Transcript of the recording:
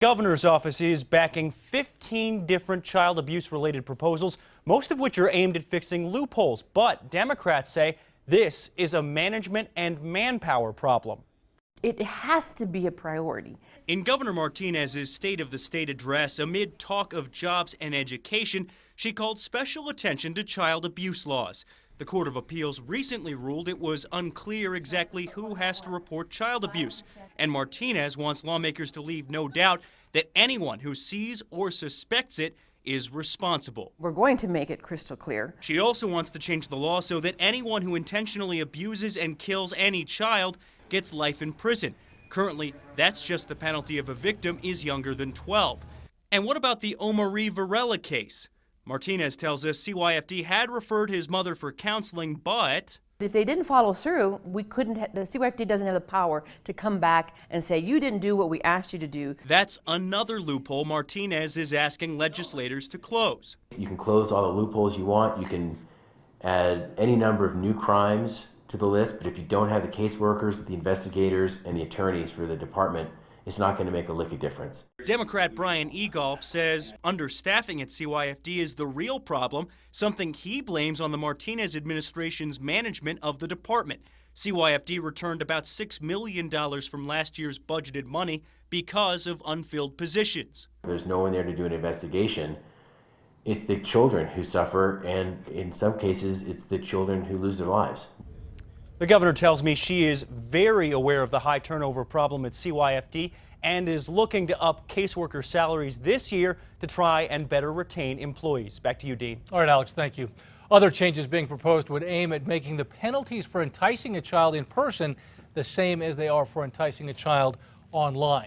Governor's office is backing 15 different child abuse-related proposals, most of which are aimed at fixing loopholes. But Democrats say this is a management and manpower problem. It has to be a priority. In Governor Martinez's State of the State address, amid talk of jobs and education, she called special attention to child abuse laws. The Court of Appeals recently ruled it was unclear exactly who has to report child abuse, and Martinez wants lawmakers to leave no doubt that anyone who sees or suspects it is responsible. We're going to make it crystal clear. She also wants to change the law so that anyone who intentionally abuses and kills any child gets life in prison. Currently, that's just the penalty if a victim is younger than 12. And what about the Omari Varela case? Martinez tells us CYFD had referred his mother for counseling, but if they didn't follow through, we couldn't. The CYFD doesn't have the power to come back and say you didn't do what we asked you to do. That's another loophole Martinez is asking legislators to close. You can close all the loopholes you want. You can add any number of new crimes to the list, but if you don't have the caseworkers, the investigators, and the attorneys for the department, it's not going to make a lick of difference. Democrat Brian Egolf says understaffing at CYFD is the real problem, something he blames on the Martinez administration's management of the department. CYFD returned about $6 million from last year's budgeted money because of unfilled positions. There's no one there to do an investigation. It's the children who suffer, and in some cases, it's the children who lose their lives. The governor tells me she is very aware of the high turnover problem at CYFD and is looking to up caseworker salaries this year to try and better retain employees. Back to you, Dean. All right, Alex, thank you. Other changes being proposed would aim at making the penalties for enticing a child in person the same as they are for enticing a child online.